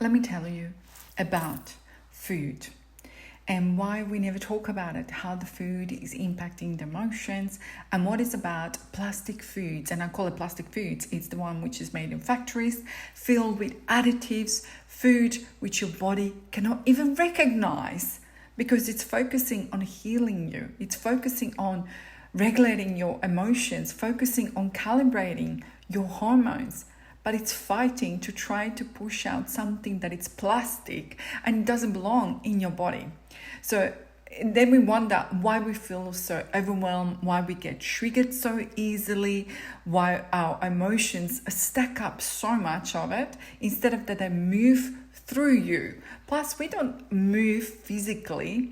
let me tell you about food and why we never talk about it, how the food is impacting the emotions, and what is about plastic foods. And I call it plastic foods. It's the one which is made in factories, filled with additives, food which your body cannot even recognize because it's focusing on healing you. It's focusing on regulating your emotions, focusing on calibrating your hormones. But it's fighting to try to push out something that it's plastic and it doesn't belong in your body. So then we wonder why we feel so overwhelmed, why we get triggered so easily, why our emotions stack up so much of it instead of that they move through you. Plus, we don't move physically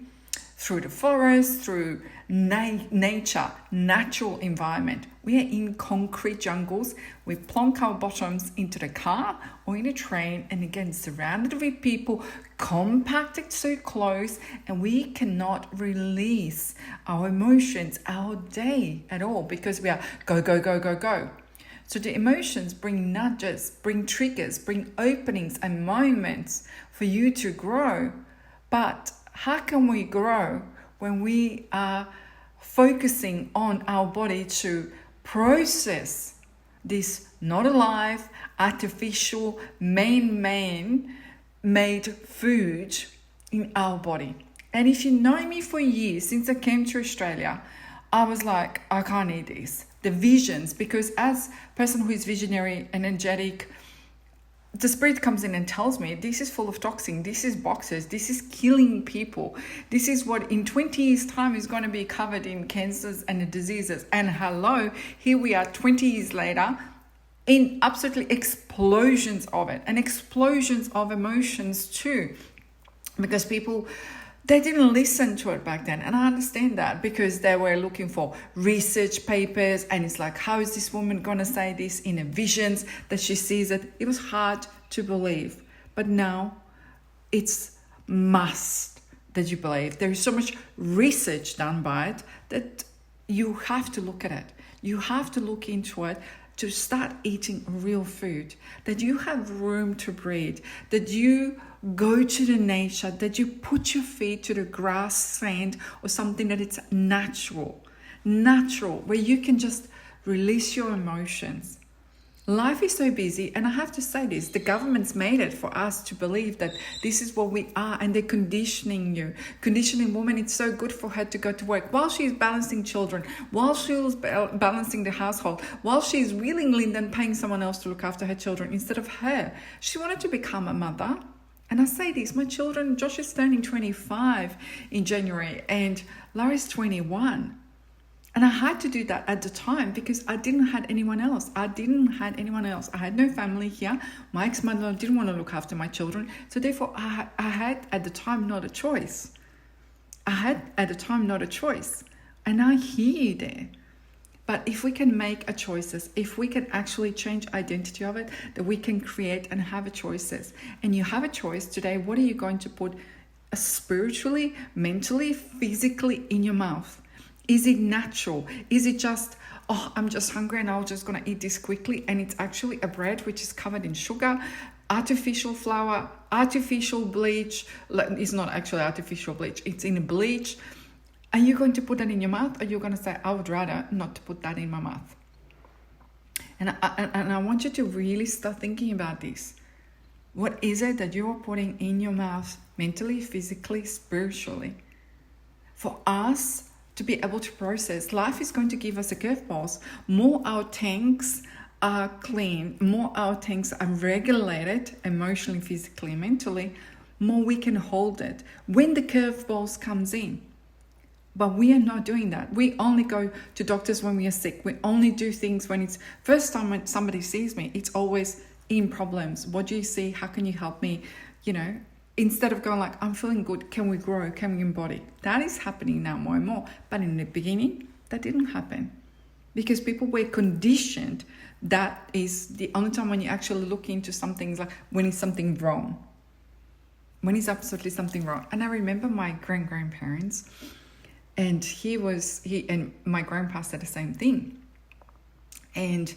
through the forest, through nature, natural environment. We are in concrete jungles. We plonk our bottoms into the car or in a train, and again, surrounded with people, compacted so close, and we cannot release our emotions, our day at all, because we are go, go, go, go, go. So the emotions bring nudges, bring triggers, bring openings and moments for you to grow. But how can we grow when we are focusing on our body to process this not alive, artificial, man-made food in our body? And if you know me for years, since I came to Australia, I was like, I can't eat this. The visions, because as a person who is visionary, energetic, the spirit comes in and tells me this is full of toxin, this is boxes, this is killing people, this is what in 20 years time is going to be covered in cancers and diseases. And hello, here we are 20 years later in absolutely explosions of it, and explosions of emotions too, because people, they didn't listen to it back then. And I understand that, because they were looking for research papers, and it's like, how is this woman going to say this in a visions that she sees it? It was hard to believe. But now it's must that you believe. There is so much research done by it that you have to look at it. You have to look into it to start eating real food, that you have room to breathe, that you go to the nature, that you put your feet to the grass, sand, or something that it's natural, where you can just release your emotions. Life is so busy, and I have to say this, the government's made it for us to believe that this is what we are, and they're conditioning you. Conditioning woman, it's so good for her to go to work while she's balancing children, while she's balancing the household, while she's willingly then paying someone else to look after her children instead of her. She wanted to become a mother. And I say this, my children, Josh is turning 25 in January and Larry's 21. And I had to do that at the time because I didn't have anyone else. I had no family here. My ex-mother didn't want to look after my children. So therefore, I had at the time not a choice. And I hear you there. But if we can make a choices, if we can actually change identity of it, that we can create and have a choices. And you have a choice today. What are you going to put spiritually, mentally, physically in your mouth? Is it natural? Is it just, oh, I'm just hungry and I'm just going to eat this quickly? And it's actually a bread which is covered in sugar, artificial flour, artificial bleach. It's not actually artificial bleach. It's in a bleach. Are you going to put that in your mouth? Or are you going to say, I would rather not to put that in my mouth? And I want you to really start thinking about this. What is it that you are putting in your mouth mentally, physically, spiritually? For us to be able to process, life is going to give us a curveballs. More our tanks are clean, more our tanks are regulated emotionally, physically, mentally, more we can hold it when the curveballs comes in. But we are not doing that. We only go to doctors when we are sick. We only do things when it's first time when somebody sees me. It's always in problems. What do you see? How can you help me? Instead of going like, I'm feeling good. Can we grow? Can we embody? That is happening now more and more. But in the beginning, that didn't happen. Because people were conditioned. That is the only time when you actually look into something is like when it's something wrong. When it's absolutely something wrong. And I remember my grandparents. And he and my grandpa said the same thing. And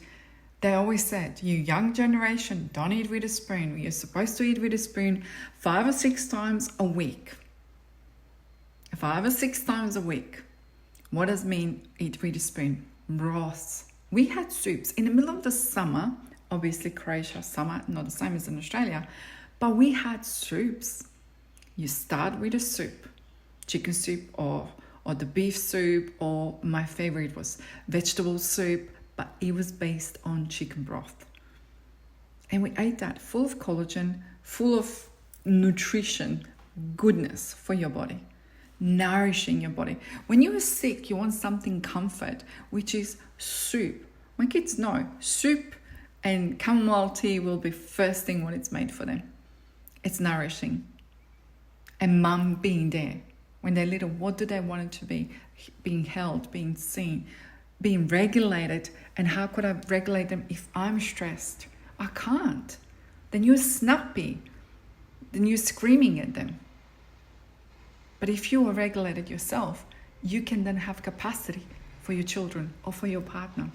They always said, you young generation, don't eat with a spoon. You're supposed to eat with a spoon 5 or 6 times a week. 5 or 6 times a week. What does it mean eat with a spoon? Broths. We had soups in the middle of the summer. Obviously, Croatia summer, not the same as in Australia. But we had soups. You start with a soup. Chicken soup or the beef soup, or my favorite was vegetable soup, but it was based on chicken broth. And we ate that full of collagen, full of nutrition, goodness for your body, nourishing your body. When you are sick, you want something comfort, which is soup. My kids know soup and chamomile tea will be first thing when it's made for them. It's nourishing. And mum being there. When they're little, what do they want it to be? Being held, being seen, being regulated. And how could I regulate them if I'm stressed? I can't. Then you're snappy. Then you're screaming at them. But if you are regulated yourself, you can then have capacity for your children or for your partner.